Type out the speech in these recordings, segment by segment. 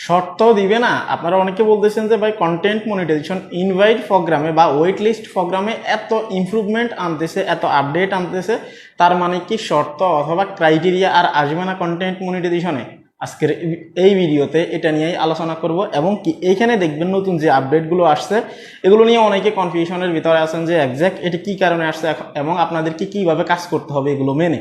শর্ত দিবে না। আপনারা অনেকে বলতেছেন যে ভাই কন্টেন্ট মনিটাইজেশন ইনভাইট প্রোগ্রামে বা ওয়েট লিস্ট প্রোগ্রামে এত ইমপ্রুভমেন্ট আনতেছে, এত আপডেট আনতেছে, তার মানে কি শর্ত অথবা ক্রাইটেরিয়া আর আসবে না কন্টেন্ট মনিটাইজেশনে? আজকের এই ভিডিওতে এটা নিয়েই আলোচনা করব এবং কি এইখানে দেখবেন নতুন যে আপডেটগুলো আসছে এগুলো নিয়ে অনেকে কনফিউশনের ভিতরে আছেন যে একজ্যাক্ট এটা কী কারণে আসছে এবং আপনাদেরকে কীভাবে কাজ করতে হবে এগুলো মেনে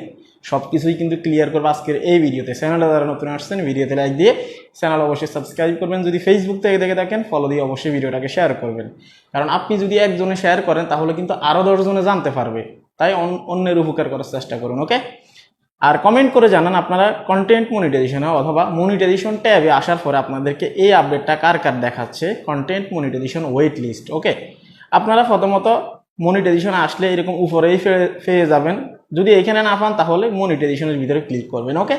সব কিছুই কিন্তু ক্লিয়ার করবো আজকের এই ভিডিওতে। চ্যানেলটা যারা নতুন আসছেন ভিডিওতে লাইক দিয়ে চ্যানেল অবশ্যই সাবস্ক্রাইব করবেন, যদি ফেসবুক থেকে দেখে থাকেন ফলো দিয়ে অবশ্যই ভিডিওটাকে শেয়ার করবেন, কারণ আপনি যদি একজনে শেয়ার করেন তাহলে কিন্তু আরও 10 জনে জানতে পারবে, তাই অন্যের উপকার করার চেষ্টা করুন। ওকে, আর কমেন্ট করে জানান আপনারা কন্টেন্ট মনিটাইজেশনে অথবা মনিটাইজেশন ট্যাবে আসার পরে আপনাদেরকে এই আপডেটটা কার কার দেখাচ্ছে, কন্টেন্ট মনিটাইজেশন ওয়েট লিস্ট। ওকে, আপনারা প্রথমত মনিটাইজেশন আসলে এরকম উপরেই পেয়ে যাবেন, যদি এখানে না পান তাহলে মনিটাইজেশনের ভিতরে ক্লিক করবেন। ওকে,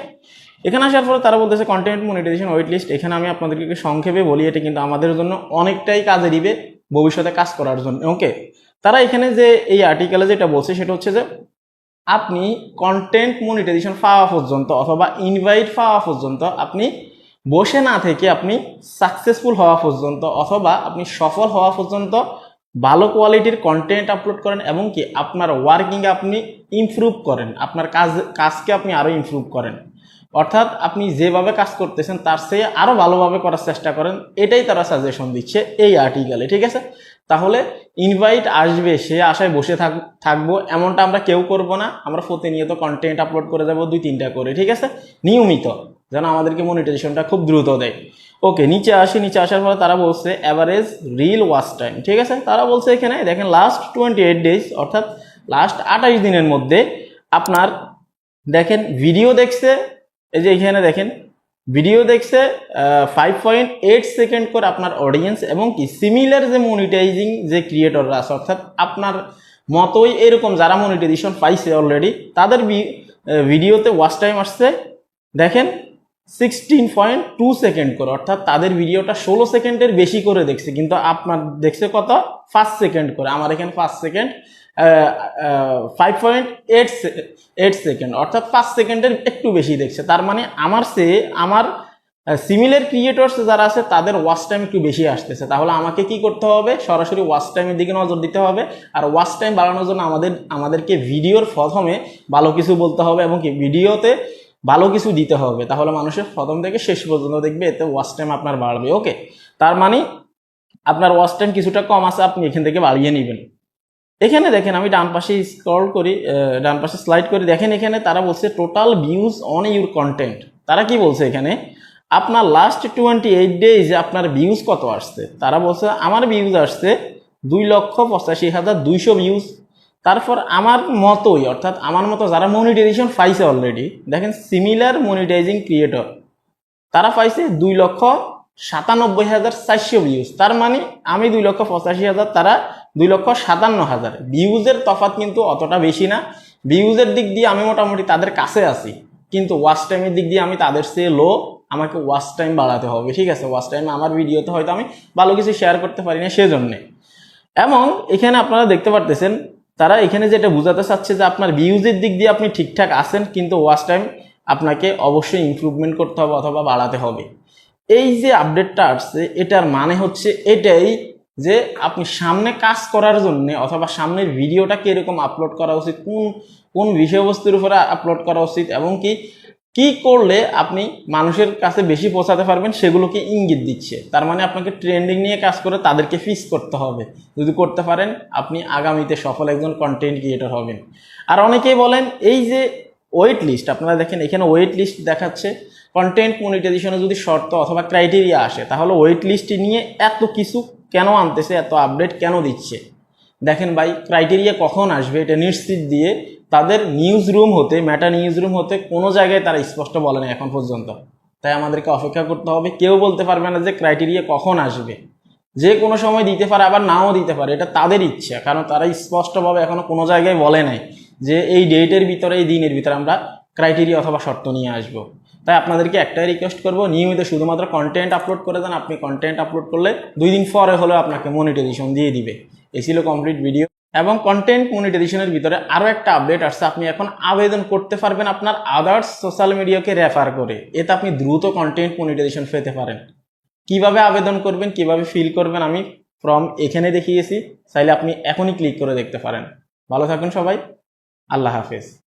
এখানে আসার পরে তারা বলতেছে কন্টেন্ট মনিটাইজেশন ওয়েট লিস্ট। এখানে আমি আপনাদেরকে সংক্ষেপে বলি, এটা কিন্তু আমাদের জন্য অনেকটাই কাজে দিবে ভবিষ্যতে কাজ করার জন্য। ওকে, তারা এখানে যে এই আর্টিকেলে যেটা বলছে সেটা হচ্ছে যে আপনি কন্টেন্ট মনিটাইজেশন পাওয়া পর্যন্ত অথবা ইনভাইট পাওয়া পর্যন্ত আপনি বসে না থেকে আপনি সাকসেসফুল হওয়া পর্যন্ত অথবা আপনি সফল হওয়া পর্যন্ত ভালো কোয়ালিটির কন্টেন্ট আপলোড করেন এবং কি আপনার ওয়ার্কিংয়ে আপনি ইমপ্রুভ করেন, আপনার কাজকে আপনি আরও ইমপ্রুভ করেন, অর্থাৎ আপনি যেভাবে কাজ করতেছেন তার চেয়ে আরও ভালোভাবে করার চেষ্টা করেন, এটাই তারা সাজেশন দিচ্ছে এই আর্টিকেলে। ঠিক আছে, তাহলে ইনভাইট আসবে সে আশায় বসে থাকবো এমনটা আমরা কেউ করব না। আমরা প্রতিনিয়ত কন্টেন্ট আপলোড করে যাবো 2-3টা করে, ঠিক আছে, নিয়মিত, যেন আমাদেরকে মনিটাইজেশনটা খুব দ্রুত দেয়। ওকে, নিচে আসার পরে তারা বলছে অ্যাভারেজ রিল ওয়াচ টাইম। ঠিক আছে, তারা বলছে এখানে দেখেন লাস্ট 28 ডেজ অর্থাৎ লাস্ট 28 দিনের মধ্যে আপনার দেখেন ভিডিও দেখছে, এই যে এখানে দেখেন ভিডিও দেখছে 5.8 সেকেন্ড করে আপনার অডিয়েন্স এবং কি সিমিলার যে মনিটাইজিং যে ক্রিয়েটররা আছে অর্থাৎ আপনার মতোই এরকম যারা মনিটাইজেশন পাইছে অলরেডি তাদের ভিডিওতে ওয়াচ টাইম আসছে দেখেন 16.2 সেকেন্ড করে, অর্থাৎ তাদের ভিডিওটা 16 সেকেন্ডের বেশি করে দেখছে, কিন্তু আপনার দেখছে কত 5 সেকেন্ড করে। আমার এখানে 5 সেকেন্ড 5.8 সেকেন্ড অর্থাৎ 5 সেকেন্ডের একটু বেশি দেখছে। তার মানে আমার সিমিলার ক্রিয়েটরস যারা আছে তাদের ওয়াচ টাইম একটু বেশি আসতেছে। তাহলে আমাকে কি করতে হবে, সরাসরি ওয়াচ টাইমের দিকে নজর দিতে হবে। আর ওয়াচ টাইম বাড়ানোর জন্য আমাদেরকে ভিডিওর প্রথমে ভালো কিছু বলতে হবে এবং কি ভিডিওতে ভালো কিছু দিতে হবে, তাহলে মানুষের প্রথম থেকে শেষ পর্যন্ত দেখবে, এতে ওয়াচ টাইম আপনার বাড়বে। ওকে, তার মানে আপনার ওয়াচ টাইম কিছুটা কম আছে, আপনি এখান থেকে বাড়িয়ে নেবেন। এখানে দেখেন আমি ডান পাশে স্ক্রল করি, ডান পাশে স্লাইড করি, দেখেন এখানে তারা বলছে total views on your content. তারা কি বলছে এখানে আপনার লাস্ট 28 ডেজ আপনার ভিউজ কত আসছে। তারা বলছে আমার ভিউজ আসছে 2,85,200 ভিউজ। তারপর আমার মতোই অর্থাৎ আমার মতো যারা মনিটাইজেশন পাইছে অলরেডি, দেখেন সিমিলার মনিটাইজিং ক্রিয়েটর তারা পাইছে 2,97,400 ভিউজ। তার মানে আমি 2,85,000, তারা 2,57,000। ভিউজের তফাৎ কিন্তু অতটা বেশি না। ভিউজের দিক দিয়ে আমি মোটামুটি তাদের কাছে আছি, কিন্তু ওয়াচ টাইমের দিক দিয়ে আমি তাদের চেয়ে লো। আমাকে ওয়াচ টাইম বাড়াতে হবে। ঠিক আছে, ওয়াচ টাইম আমার ভিডিওতে হয়তো আমি ভালো কিছু শেয়ার করতে পারি না সেজন্যে। এবং এখানে আপনারা দেখতে পারতেছেন তারা এখানে যেটা বোঝাতে চাচ্ছে যে আপনার ভিউজের দিক দিয়ে আপনি ঠিকঠাক আছেন, কিন্তু ওয়াচ টাইম আপনাকে অবশ্যই ইমপ্রুভমেন্ট করতে হবে অথবা বাড়াতে হবে। এই যে আপডেটটা আসছে এটার মানে হচ্ছে এটাই যে আপনি সামনে কাজ করার জন্য অথবা সামনের ভিডিওটা কিরকম আপলোড করা উচিত, কোন বিষয়বস্তুর উপরে আপলোড করা উচিত এবং কি করলে আপনি মানুষের কাছে বেশি পৌঁছাতে পারবেন সেগুলোকে ইঙ্গিত দিচ্ছে। তার মানে আপনাকে ট্রেন্ডিং নিয়ে কাজ করে তাদেরকে ফিক্স করতে হবে। যদি করতে পারেন আপনি আগামীতে সফল একজন কন্টেন্ট ক্রিয়েটর হবেন। আর অনেকেই বলেন এই যে ওয়েট লিস্ট, আপনারা দেখেন এখানে ওয়েট লিস্ট দেখাচ্ছে। কন্টেন্ট মনিটাইজেশনে যদি শর্ত অথবা ক্রাইটেরিয়া আসে তাহলে ওয়েট লিস্ট নিয়ে এত কিছু কেন আনতেছে, এত আপডেট কেন দিচ্ছে? দেখেন ভাই, ক্রাইটেরিয়া কখন আসবে এটা নিশ্চিত দিয়ে তাদের নিউজ রুম হতে, মেটা নিউজ রুম হতে কোনো জায়গায় তারা স্পষ্ট বলে না এখন পর্যন্ত। তাই আমাদেরকে অপেক্ষা করতে হবে। কেউ বলতে পারবে না যে ক্রাইটেরিয়া কখন আসবে, যে কোনো সময় দিতে পারে আবার নাও দিতে পারে, এটা তাদের ইচ্ছা, কারণ তারা স্পষ্টভাবে এখনো কোনো জায়গায় বলে নাই যে এই ডেটের ভিতরে এই দিনের ভিতরে আমরা ক্রাইটেরিয়া অথবা শর্ত নিয়ে আসবো। তাই আপনাদেরকে একটাই রিকোয়েস্ট করবো, নিয়মিত শুধুমাত্র কন্টেন্ট আপলোড করে দেন। আপনি কন্টেন্ট আপলোড করলে 2 দিন পরে হলেও আপনাকে মনিটাইজেশন দিয়ে দিবে। এই ছিল কমপ্লিট ভিডিও। এবং কন্টেন্ট মনিটাইজেশনের ভিতরে আরও একটা আপডেট আসছে, আপনি এখন আবেদন করতে পারবেন আপনার আদার্স সোশ্যাল মিডিয়াকে রেফার করে। এতে আপনি দ্রুত কন্টেন্ট মনিটাইজেশন পেতে পারেন। কিভাবে আবেদন করবেন, কিভাবে ফিল করবেন আমি ফর্ম এখানে দেখিয়েছি, চাইলে আপনি এখনই ক্লিক করে দেখতে পারেন। ভালো থাকুন সবাই, আল্লাহ হাফেজ।